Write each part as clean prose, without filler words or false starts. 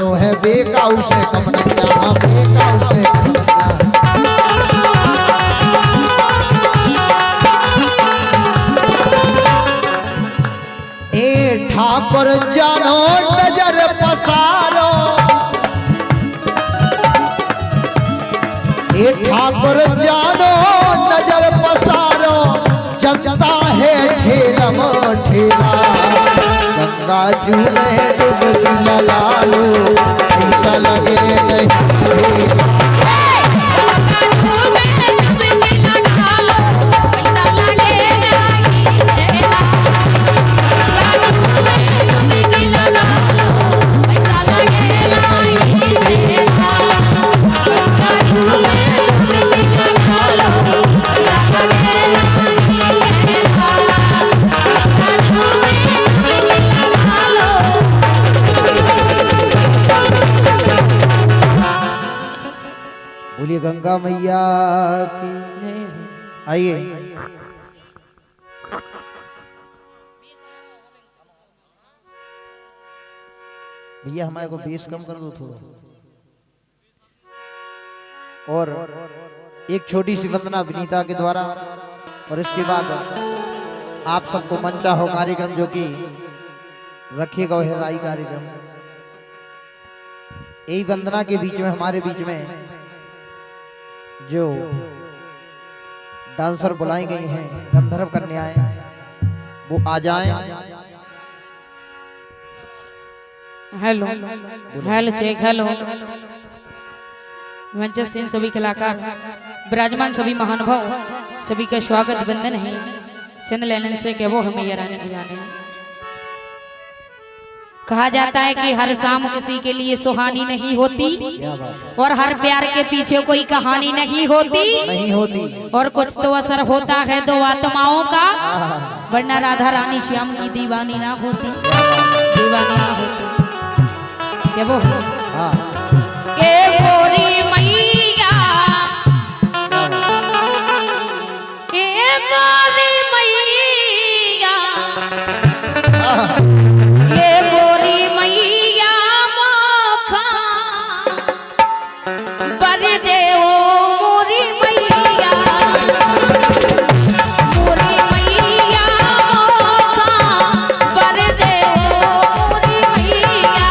सुनो है बेकाऊ से कम नैया, हाँ बेकाऊ से कम नैया। ए ठाकुर जानो नजर पसारो, ए ठाकुर जानो नजर पसारो, जनता है ठेलम ठेला, गंगा जी में डुबकी लगा लो, ऐसा लगे नहीं बोलिए गंगा मैया की। आइए भैया हमारे को बेस कम कर दो थोड़ा। और एक छोटी सी वंदना विनीता के द्वारा, और इसके बाद आप सबको मंचा हो कार्यक्रम जो कि रखिएगा है राई कार्यक्रम। यही वंदना के बीच में हमारे बीच में जो डांसर बुलाई गई हैं गंधर्व कन्याएं, वो आ जाएं। Hello hello check hello. मंचस्थ सभी कलाकार, विराजमान सभी महानुभाव, सभी का स्वागत वंदन है। सिंध लेने से के वो हमें याराने गिराने। कहा जाता है कि हर शाम किसी के लिए सुहानी नहीं होती, और हर प्यार के पीछे कोई कहानी नहीं होती, और कुछ तो असर होता है दो आत्माओं का, वरना राधा रानी श्याम की दीवानी ना होती, दीवानी ना होती। क्या वो ए गोरी मैया, ए गोरी मैया, ये गोरी मैया मोखा बर दे ओ मोरी मैया, मोरी मैया मोखा बर दे ओ मोरी मैया।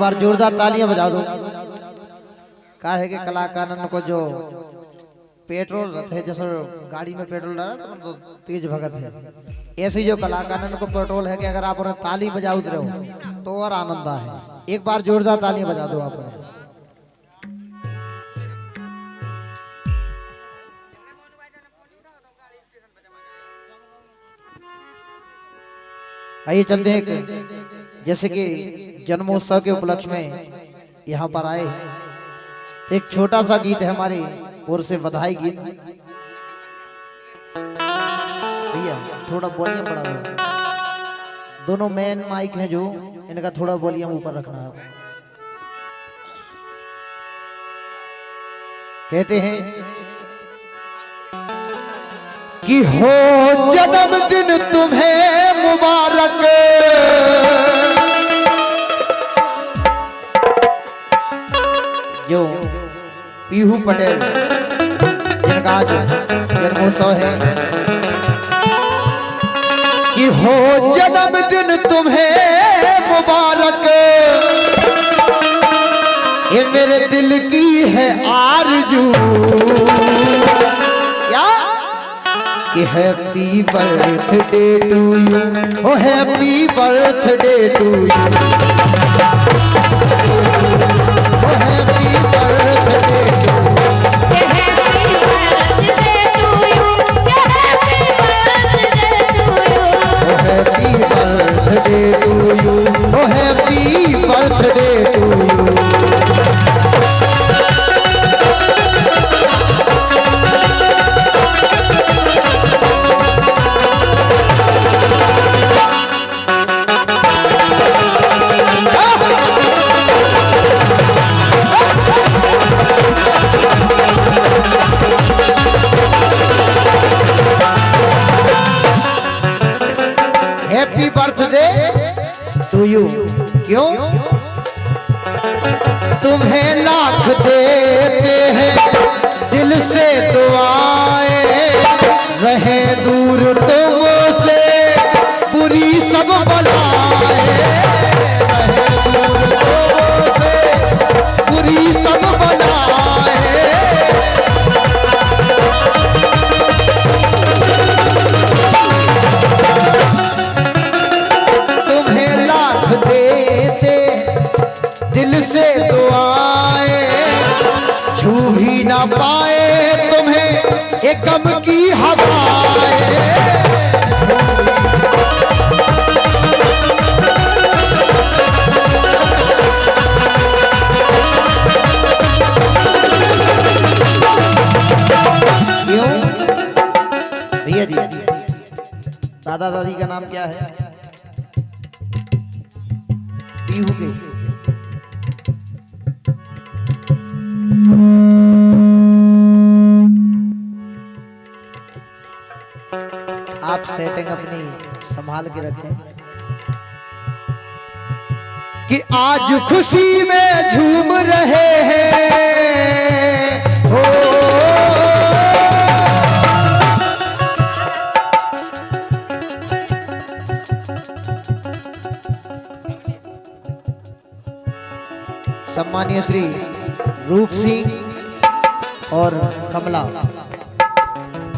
बार जोरदार तालियां बजा दो। क्या है कि कलाकारन को जो पेट्रोल रहते है, जैसे गाड़ी में पेट्रोल डाला तो तेज भगत है, ऐसे जो कलाकारन को पेट्रोल है कि अगर आप उन्हें ताली बजा उतरे हो तो और आनंद है। एक बार जोरदार तालियां बजा दो आप। आइए चलते हैं, जैसे कि जन्मोत्सव के उपलक्ष्य में यहाँ पर आए, एक छोटा सा गीत है हमारी ओर से, बधाई गीत। भैया थोड़ा वॉल्यूम बढ़ाओ, दोनों मेन माइक हैं जो, इनका थोड़ा वॉल्यूम ऊपर रखना है। कहते हैं कि हो जन्मदिन तुम्हें मुबारक, जो पीहू पटेल जिनका आज जन्मोत्सव है, कि हो जन्मदिन तुम्हें मुबारक, ये मेरे दिल की है आरज़ू, क्या कि happy birthday to you, oh happy birthday to you, oh happy birthday to you, happy birthday to you, oh happy birthday to you. Happy birthday to you. क्यों? तुम्हें लाख देते हैं दिल से दुआएं, रहे दूर तुमसे बुरी सब बलाएं, रहे दूर तुमसे बुरी सब बलाएं। देते दिल से दुआएं, छू भी ना पाए तुम्हें एक गम की हवाएं। क्यों? भैया जी, दादा दादी का नाम क्या है? पीहू के। आप सेटिंग अपनी संभाल के रखें कि आज खुशी में झूम रहे हैं हो, सम्मानीय श्री रूप सिंह और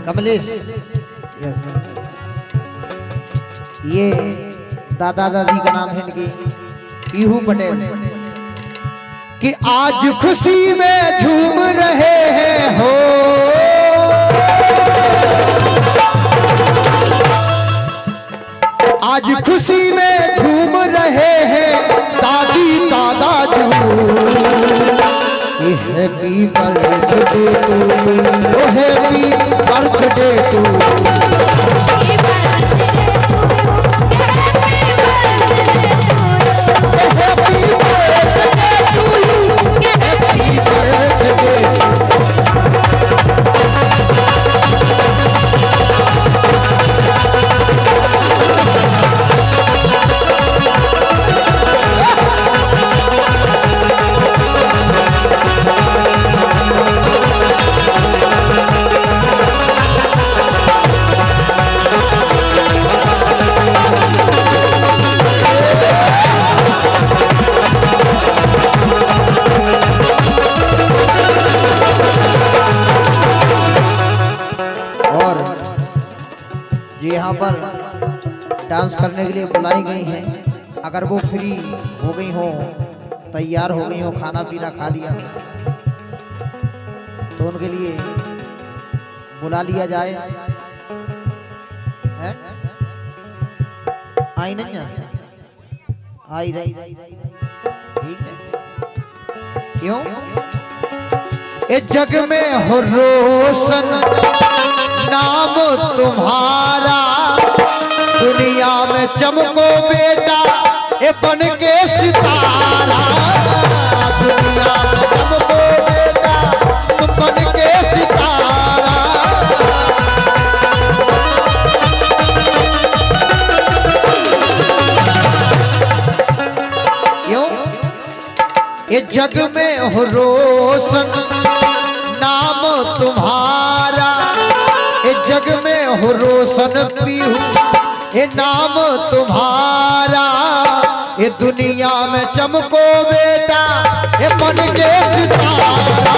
कमलेश, ये दादा दादी का नाम है इनकी, पीहू पटेल, कि आज खुशी में झूम रहे हैं हो, आज खुशी में झूम रहे हैं दादी दादा जू। Happy birthday to you, oh happy birthday to you. यहाँ पर डांस करने के लिए बुलाई गई हैं। अगर वो फ्री हो गई हो, तैयार हो गई हो, खाना पीना खा लिया हो, तो उनके लिए बुला लिया जाए। है? आई नहीं है? आई रही, ठीक है। क्यों? इस जग में हो रोशन नाम तुम्हारा, दुनिया में चमको बेटा ये बन के सितारा, दुनिया में चमको बेटा तुम बन के सितारा। क्यों? ये जग में हो रोशन नाम तुम्हारा, ये जग में हो रोशन पीहू ये नाम तुम्हारा, ये दुनिया में चमको बेटा ये बन के सितारा।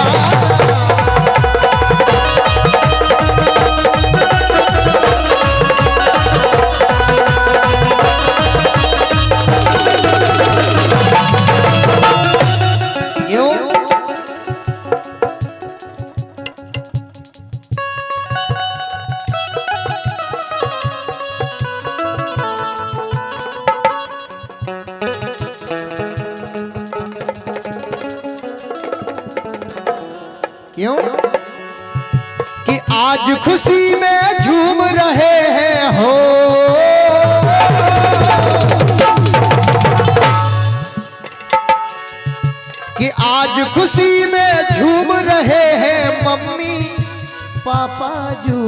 क्यों? कि आज खुशी में झूम रहे हैं हो, कि आज खुशी में झूम रहे हैं मम्मी पापा जू।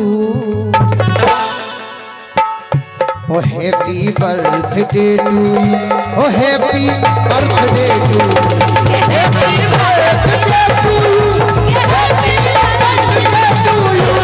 Oh happy birthday to, oh happy birthday to, happy birthday to, happy birthday to you.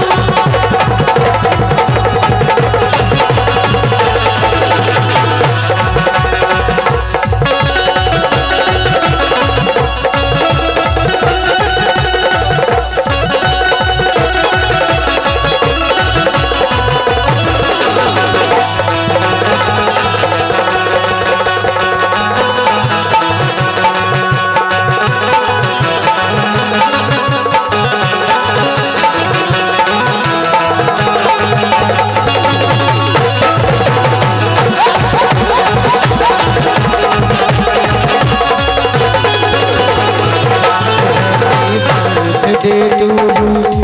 birthday to you.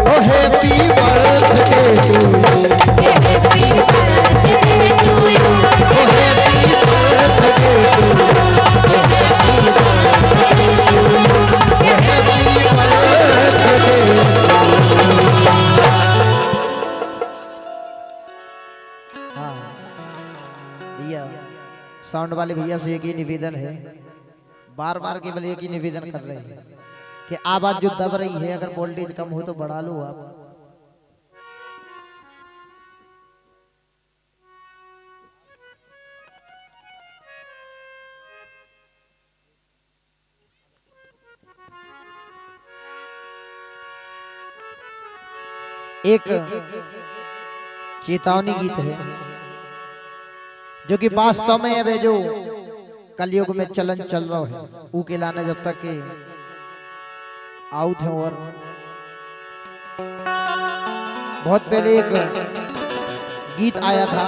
Oh, happy birthday to you. Happy birthday to you. Oh, happy birthday to you. Happy birthday to you. Happy birthday. हाँ भैया, sound वाले भैया से एक ही निवेदन है, बार बार केवल एक ही निवेदन कर रहे हैं कि आवाज जो दब रही है, अगर वोल्टेज कम हो तो बढ़ा लो आप। एक चेतावनी गीत है जो कि वास्तव में अब जो कलयुग में चलन चल रहा है, ऊ के लाने जब तक के आउट है। और बहुत पहले एक गीत आया था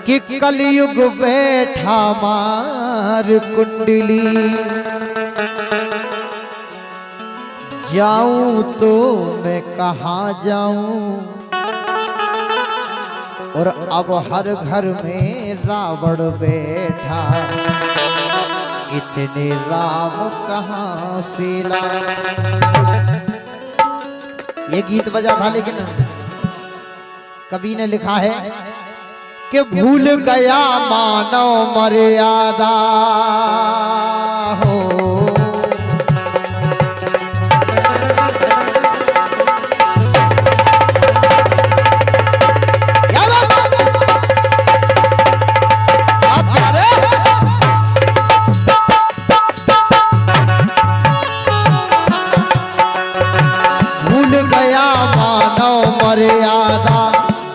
कि कलयुग बैठा मार कुंडली, जाऊं तो मैं कहाँ जाऊं, और अब हर घर में रावण बैठा, इतने राम कहाँ से ला। ये गीत बजा था, लेकिन कवि ने लिखा है कि भूल गया मानव मर्यादा हो,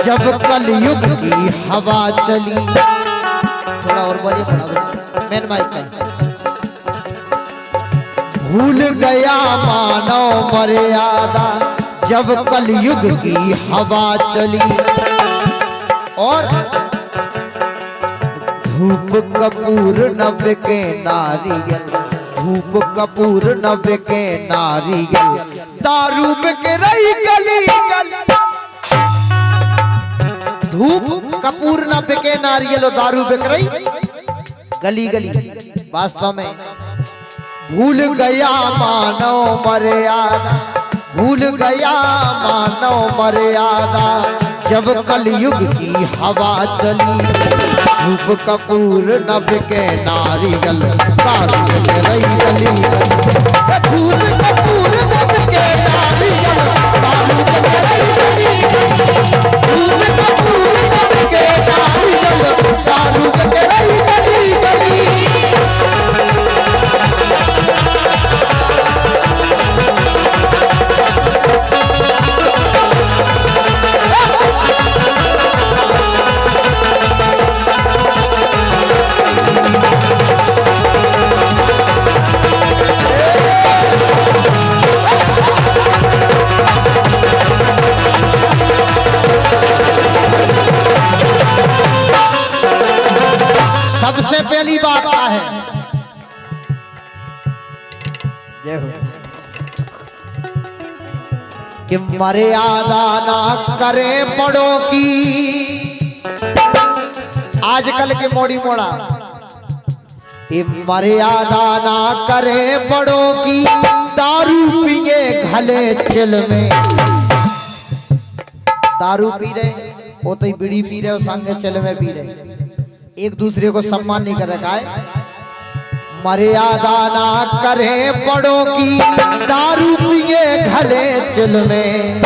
जब कलयुग की हवा चली। थोड़ा और बोलिए, बढ़ा दो मेन माइक का। भूल गया मानव मर्यादा जब कलयुग की हवा चली। और धूप कपूर न बिके नारियल, धूप कपूर न बिके नारियल, दारू बिके रही गली गली। धूप कपूर न बिके नारियल और दारू बिक रही गली गली। वास्तव में भूल गया मानव मर्यादा, भूल गया मानव मर्यादा जब कलयुग की हवा चली। धूप कपूर न बिके नारियल, दारू बिके रही गली गली। धूप कपूर न बिके नारियल, दारू बिके रही गली गली। धूप कपूर न बिके नारियल, दारू बिके रही गली गली। सबसे पहली बात क्या है? जय हो कि मर्यादा ना करे बड़ों की। आजकल के मोड़ी मोड़ा कि मर्यादा ना करे बड़ों की, दारू पिए घले चिल में। दारू पी रहे वो तो बीड़ी पी रहे हो, संगे चिल में पी रहे, एक दूसरे को सम्मान नहीं कर रखा है। मर्यादा ना करे बड़ों की, दारू पिए घले चिल में।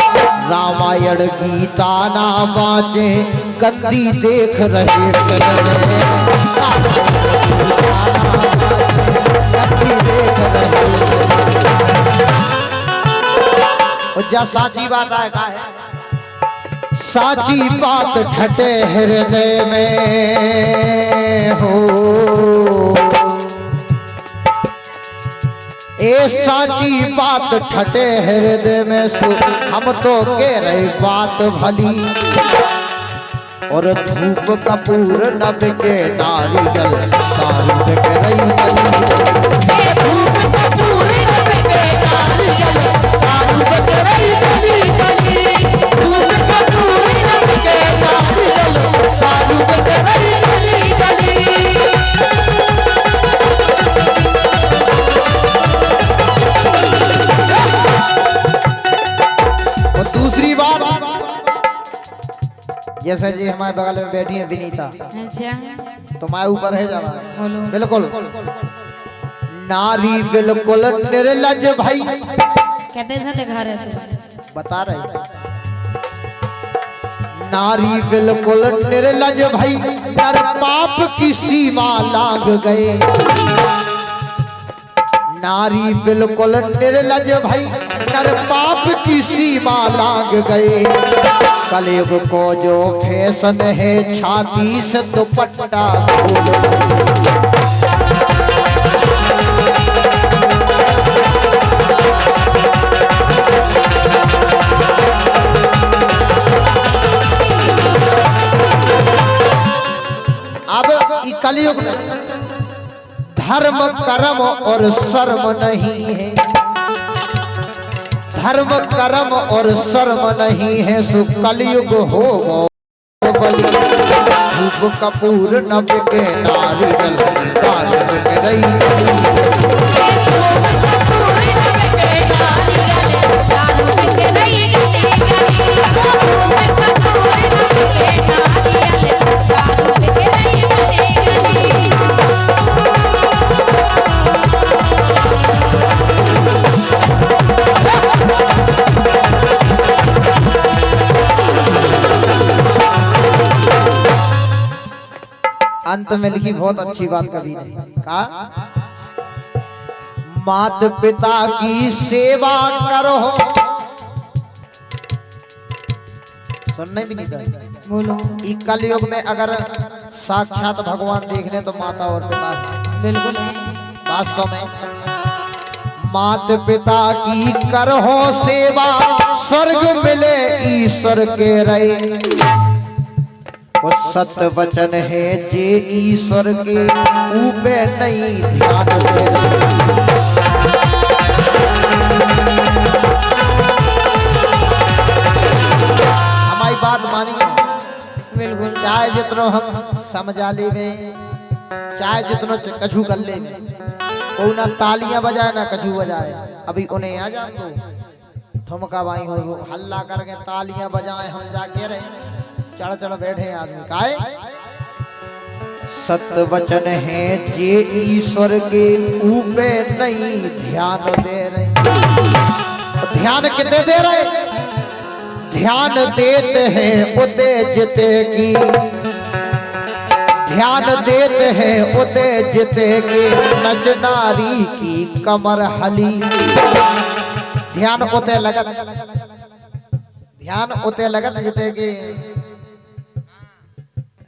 रामायण गीता ना बाँचे, गंदी देख रहे फिल्म में। गंदी देख रहे। और जा साची बात है का है, साची बात घटे हृदय में हो। ए साची बात घटे हृदय में सो, हम तो कह रहे बात भली। और धूप कपूर न बिके नारियल, दारू बिके रही गली। धूप कपूर न बिके नारियल, दारू बिके रही गली गली। धूप कपूर न बिके नारियल, दारू बिके रही गली गली। और दूसरी बात, जैसे जी हमारे बगल में बैठी है विनीता, अच्छा तो मैं ऊपर है जा बोलो। बिल्कुल नारी बिल्कुल निर्लज भाई। कहते से दिखा रहे थे, बता रहे नारी बिल्कुल निर्लज भाई, नर पाप की सीमा लांग गए। नारी बिल्कुल निर्लज भाई, नर पाप की सीमा लांग गए। कलयुग को जो फैशन है, छाती से दुपट्टा अब कलयुग में धर्म कर्म और शर्म नहीं है। धर्म कर्म और शर्म नहीं है, सो कलयुग हो बलि। धूप कपूर न बिके नारियल, दारू बिके रही गली। अंत में लिखी बहुत अच्छी बात कवि ने कहा, मात पिता की सेवा करो। सुनने भी नहीं था। बोलो। ई कलयुग में अगर साक्षात भगवान देखने तो माता और पिता है। बिल्कुल। वास्तव में मात पिता की करहो सेवा, स्वर्ग मिले ईश्वर के रहे। वो सत्य वचन है जे ईश्वर के ऊपे नहीं ध्यान दे। हमारी बात मानिए। बिल्कुल। चाहे जितनो हम समझा ले में, चाहे जितनो कछु कर ले में, वो ना तालियां बजाए ना कछु बजाए। अभी उन्हें आ जाए तो ठुमका बाई हो हल्ला करके तालियां बजाए, हम जाके रहे चढ़ चढ़ बैठे आदमी काहे। सत्य वचन है जे ईश्वर के ऊपे नहीं ध्यान दे रहे। ध्यान कितने दे रहे? ध्यान देते हैं उते जिते की, ध्यान देते हैं उते जिते की, नच नारी की कमर हली। ध्यान उते लगन, ध्यान उते लगन जिते की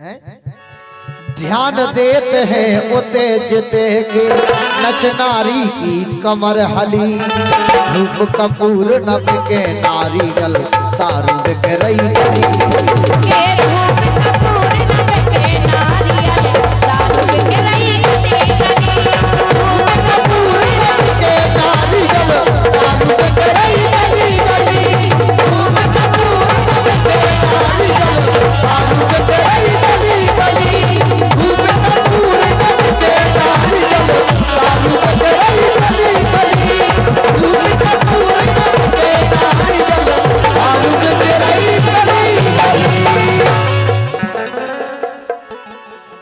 है? ध्यान देते हैं उते जिते के, नच नारी की कमर हली। धूप कपूर न बिके नारियल, दारू बिक रही गली।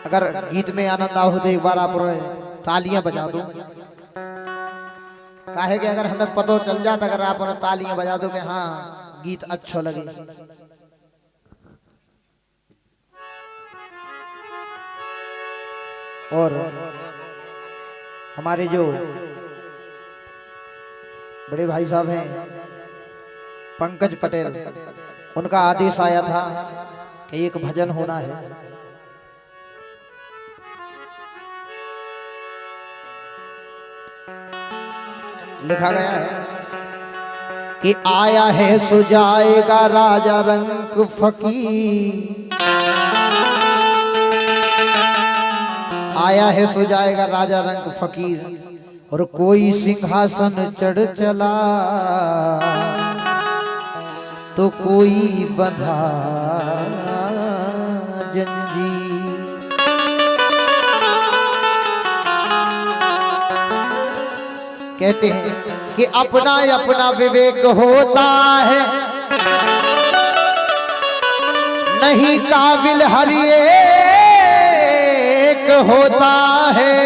अगर गीत में आनंद आओ तो एक बार आप तालियां बजा दो। काहे कि अगर हमें पता चल जाता, अगर आप तालियां बजा दो कि हाँ गीत अच्छा लगे। और हमारे जो बड़े भाई साहब हैं पंकज पटेल, उनका आदेश आया था कि एक भजन होना है। लिखा गया है कि आया है सुजाएगा राजा रंग फकीर, आया है सुजाएगा राजा रंग फकीर, और कोई सिंहासन चढ़ चला तो कोई बंधा जंजीर। कहते हैं कि अपना अपना विवेक होता है, नहीं काबिल हर एक होता है,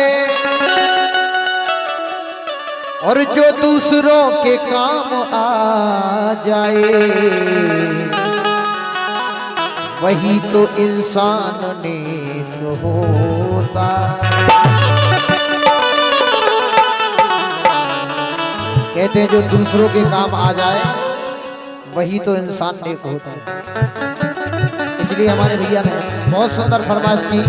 और जो दूसरों के काम आ जाए वही तो इंसान नेक होता। कहते हैं जो दूसरों के काम आ जाए वही तो इंसान नेक होता है। इसलिए हमारे भैया ने बहुत सुंदर फरमाइश की।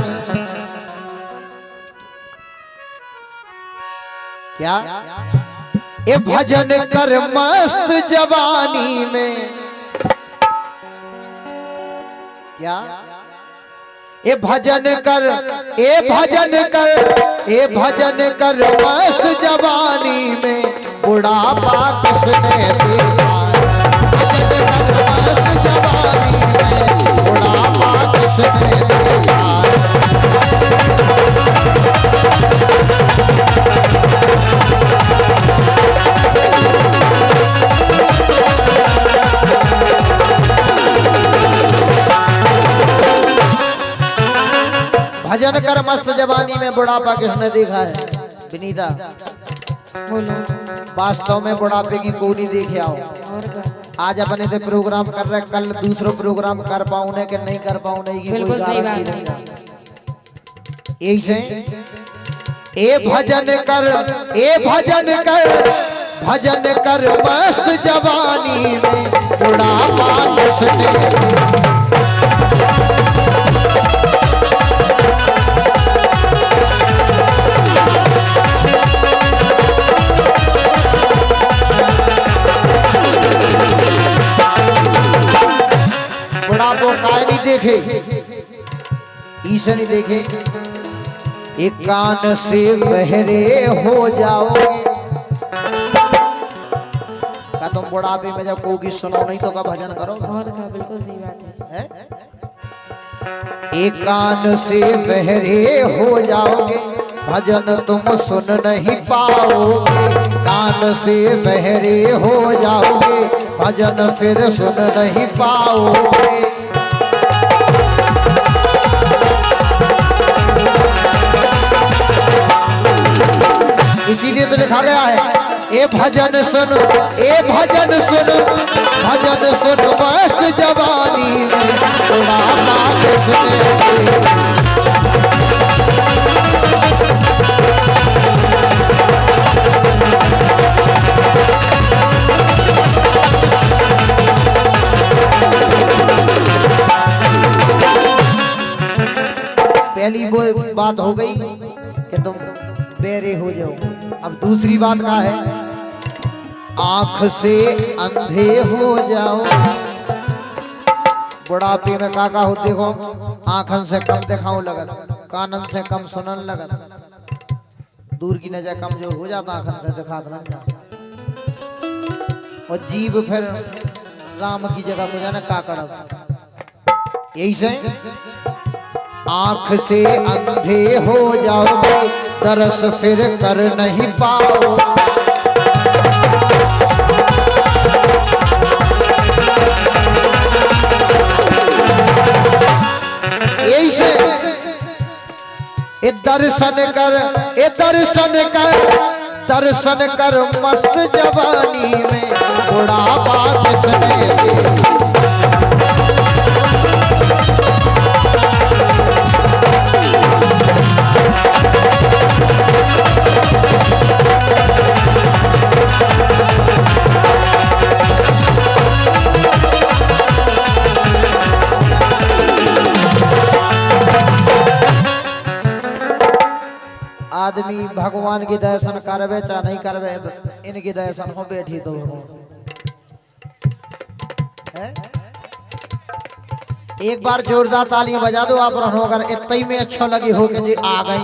क्या? ए भजन कर मस्त जवानी में, क्या? ए भजन कर, ए भजन कर, ए भजन कर मस्त जवानी में, बुढ़ापा किसने देखा। भजन कर मस्त जवानी में, बुढ़ापा किसने देखा। भजन कर मस्त जवानी में, बुढ़ापा किसने देखा है। विनीता वास्तव में बुढ़ापे की कोई नहीं देखे आओ। आज अपने से प्रोग्राम कर रहे, कल दूसरा प्रोग्राम कर पाऊने कि नहीं कर पाऊने की कोई गारंटी नहीं। यही से ए भजन कर, ए भजन कर, भजन कर मस्त जवानी में बुढ़ापा किसने बुढ़ापो काय नहीं देखे, ईसे नहीं देखे, एक कान से बहरे हो जाओगे। क्या तुम बुढ़ापे में जब कोई सुनो नहीं तो का भजन करो? और का बिल्कुल सही बात है। एक कान से बहरे हो जाओगे, भजन तुम सुन नहीं पाओगे। कान से बहरे हो जाओगे, भजन फिर सुन नहीं पाओगे। इसीलिए तो लिखा गया है ए भजन सुन, ए भजन सुन, भजन सुन मस्त जवानी में बुढ़ापा किसने। पहली वो बात हो गई कि तुम बेरे हो जाओ। अब दूसरी बात क्या है? आंख से अंधे हो जाओ। बुढ़ापे में काका हो देखो, आंखन से कम दिखाओ लगत, कानन से कम सुनन लगत, दूर की नजर कमजोर हो जाता, आंखन से दिखात लग जाता, और जीभ फिर राम की जगह को जाना काकड़। यही से आंख से अंधे हो जाओगे, तरस फिर कर नहीं पाओ। यही से ए दर्शन कर, ए दर्शन कर, दर्शन कर मस्त जवानी में बुढ़ापा किसने। आदमी भगवान के दर्शन करवे चाहे नहीं करवे, इनके दर्शन हो बैठी तो है। एक बार जोरदार ताली बजा दो आप रहो, अगर इतना ही में अच्छा लगी हो कि जी आ गई।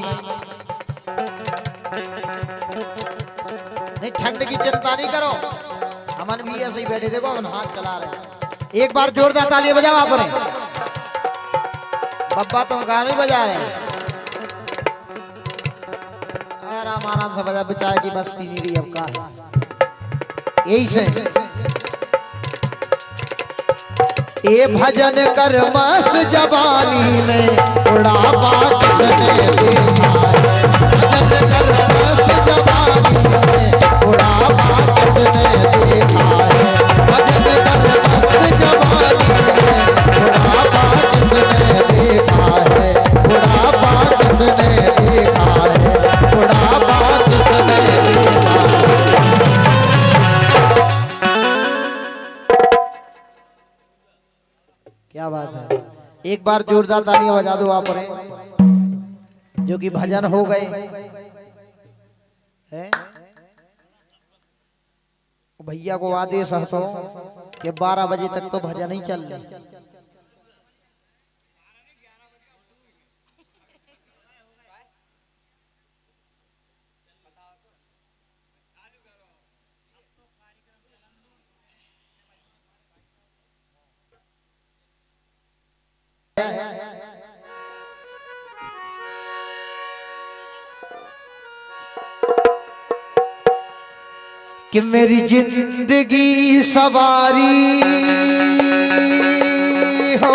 नहीं ठंड की चिंता नहीं करो, हमन भी ऐसे ही बैठे, देखो हम हाथ चला रहे। एक बार जोरदार ताली बजाओ आप रहे। बब्बा तुम गाने बजा रहे हैं, आराम आराम से बजा, बेचारे की बस्ती नहीं रही अब का है। यही से ए भजन कर मस्त जवानी में बुढ़ापा किसने देखा है। भजन कर मस्त जवानी में बुढ़ापा किसने देखा है। भजन कर मस्त जवानी में बुढ़ापा किसने देखा है। बुढ़ापा किसने देखा है। बुढ़ापा किसने देखा है। क्या बात है। एक बार जोरदार तालियां बजा दो आप रे, जो कि भजन हो गए हैं। भैया को आदेश है तो कि 12 बजे तक तो भजन ही चल रहे। कि मेरी जिंदगी सवारी हो,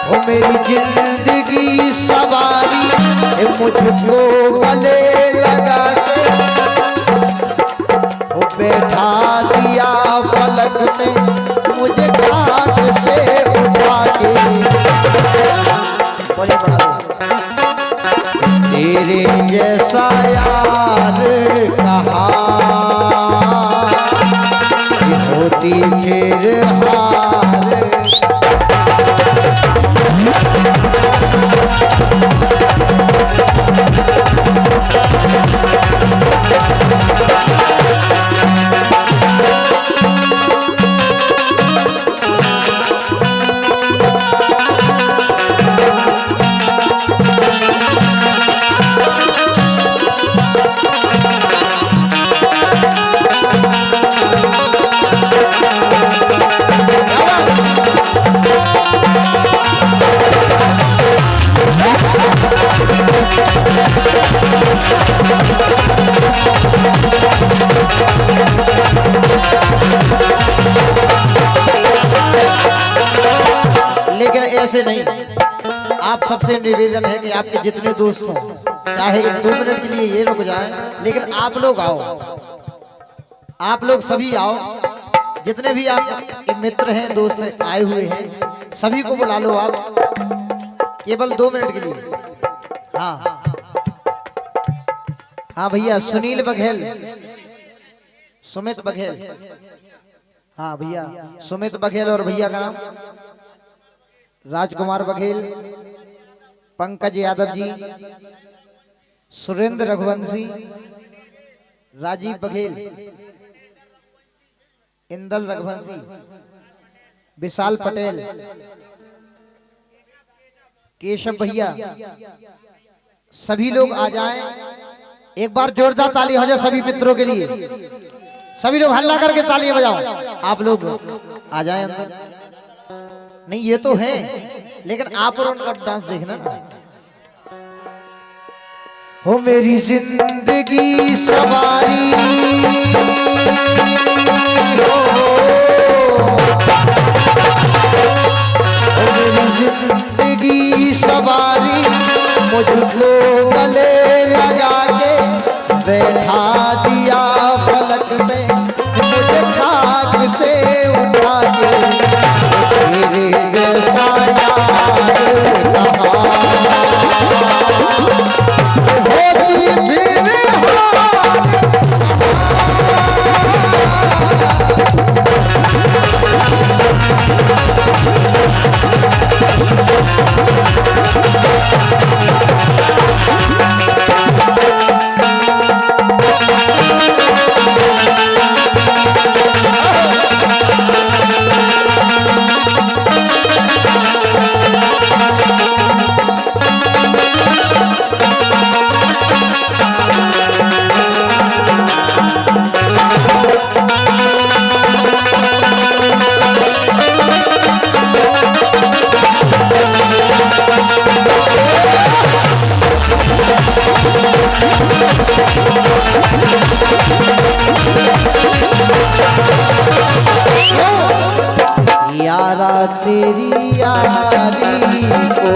ओ मेरी जिंदगी सवारी मुझको गले लगा के ओ बैठा दिया फलक में मुझे खाक से उठा के। बोले बड़ा तेरे जैसा यार कहाँ ये होती फिर हार। लेकिन ऐसे नहीं, आप सबसे निवेदन है कि आपके जितने दोस्त हों चाहे 1-2 मिनट के लिए ये रुक जाएं, लेकिन आप लोग आओ, आप लोग सभी आओ, जितने भी आपके मित्र हैं दोस्त हैं, आए हुए हैं सभी को बुला लो आप केवल 2 मिनट के लिए। हाँ हाँ भैया, सुनील बघेल, सुमित बघेल, हाँ भैया सुमित बघेल और भैया का नाम राजकुमार बघेल, पंकज यादव जी, सुरेंद्र रघुवंशी, राजीव बघेल, इंदल रघुवंशी, विशाल पटेल, केशव भैया, सभी लोग आ जाएं। एक बार जोरदार ताली हो जाए सभी मित्रों के लिए, सभी लोग हल्ला करके तालियां बजाओ। आप लोग आ जाएं अंदर। नहीं ये तो है, लेकिन आप और उनका डांस देखना ना। हो मेरी जिंदगी सवारी हो मेरी जिंदगी सवारी, मुझको गले लगा के बैठा दिया फलक में, मुझे खाक से उठा के तेरे जैसा यार कहाँ होती फिर यारा तेरी यारी को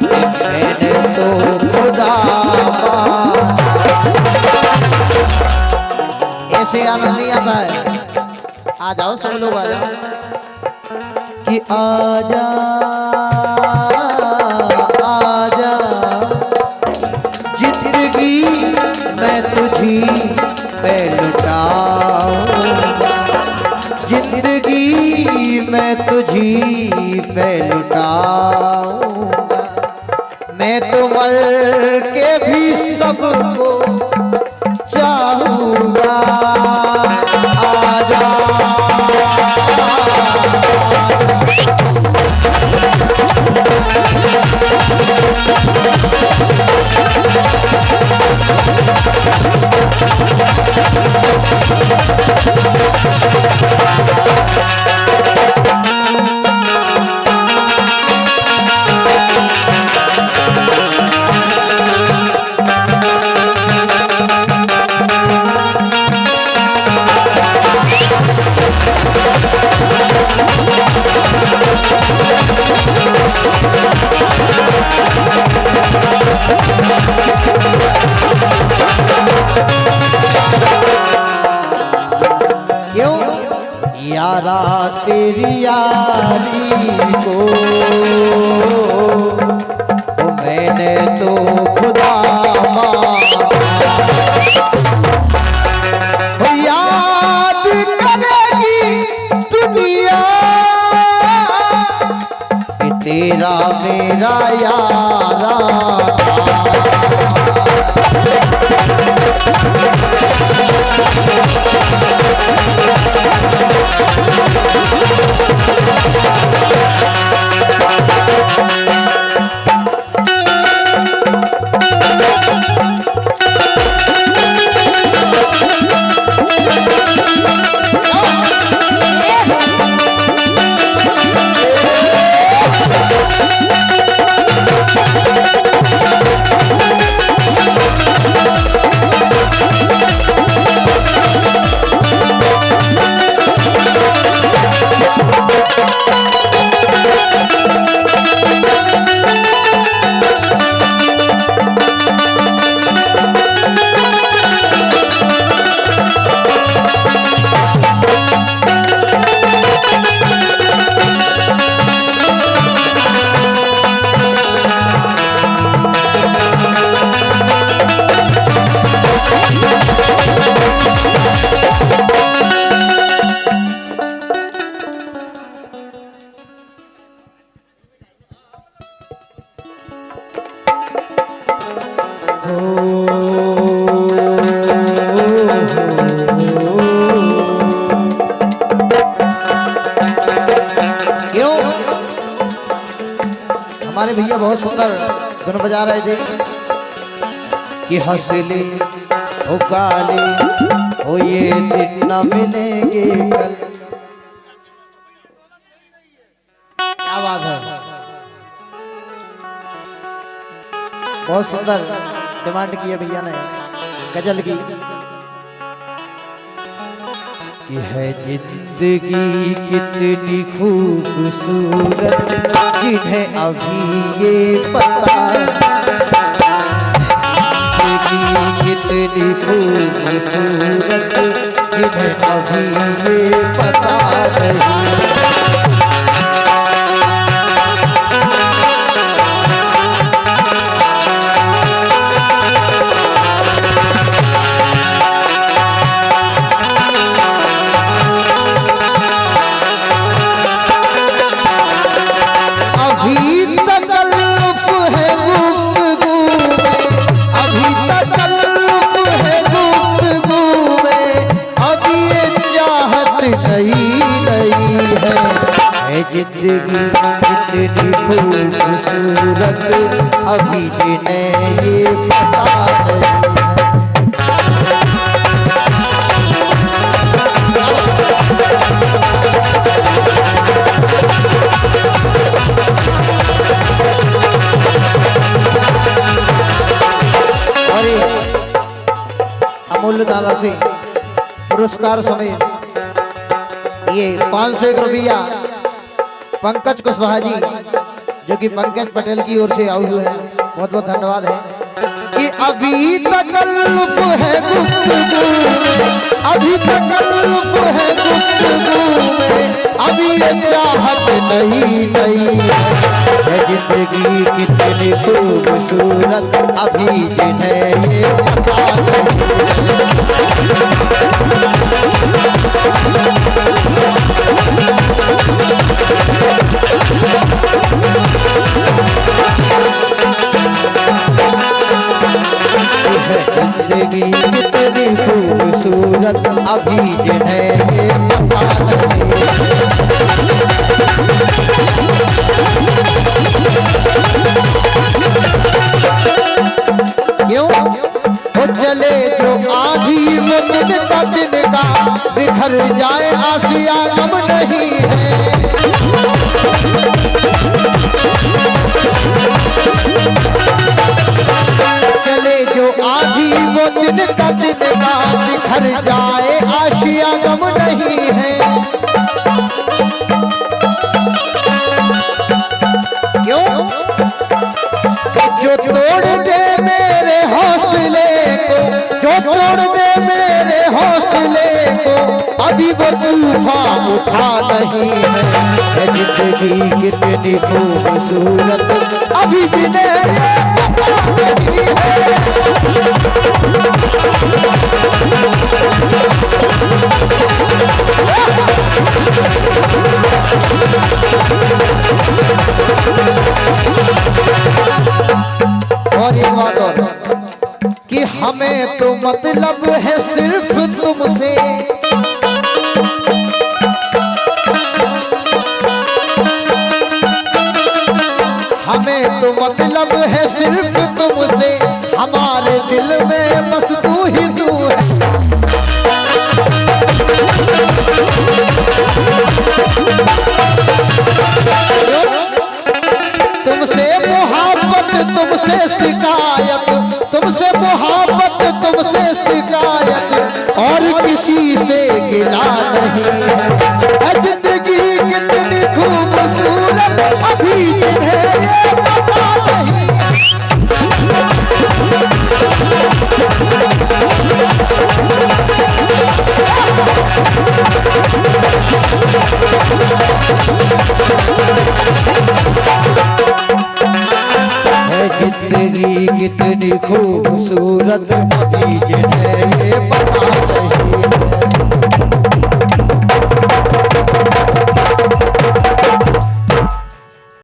मैंने तो खुदा ऐसे आना नहीं आता है। आ जाओ सब लोग आ जाओ कि आजा आजा जिंदगी मैं तुझी पे लुटाऊंगा, जिंदगी मैं तुझी पे लुटाऊंगा, मैं तो मर के भी सबको चाहूंगा। आजा यारा तेरी यारी को मैंने बहुत सुंदर धुन बजा रहे थे कि हंसले हो गाले हो ये दिन न मिलेंगे कल। क्या बात है, बहुत सुंदर डिमांड की है भैया ने गजल की। कि है जिंदगी कितनी खूबसूरत जिन्हें अभी ये पता कितनी खूबसूरत जिन्हें अभी ये पता नहीं। जिंदगी कितनी खूबसूरत अभी जिन्हें ये पता नहीं। अरे अमूल्य दादा से पुरस्कार समेत ये 501 रुपया पंकज कुशवाहा जी जो कि पंकज पटेल की ओर से आए हुए हैं, बहुत बहुत धन्यवाद है। कि अभी तकल्लुफ है गुफ्तगू में, अभी तकल्लुफ है गुफ्तगू में, अभी ये चाहत नहीं है जिंदगी कितनी खूबसूरत अभी जिन्हें ये पता जिंदगी कितनी खूबसूरत अभी जिन्हें ये पता नहीं। क्यों वो चले जो आधी वो दिन का बिखर जाए आसिया गम नहीं है। चले जो आधी वो दिन का बिखर जाए आशिया गम नहीं है। क्यों जो तोड़ दे मेरे हौसले को, जो तोड़ दे मेरे हौसले को अभी वो तूफान उठा नहीं है। जिंदगी कितनी खूबसूरत अभी जिन्हें नहीं है। और ये बात और कि हमें तो मतलब है सिर्फ तुमसे, हमें तो मतलब है सिर्फ तुमसे, हमारे दिल में बस तू ही तू है। तुमसे मोहब्बत तुमसे शिकायत, तुमसे मोहब्बत तुमसे शिकायत और किसी से गिला नहीं है। जिंदगी कितनी खूबसूरत अभी जिन्हें ये पता नहीं। जिंदगी कितनी खूबसूरत अभी जिन्हें ये पता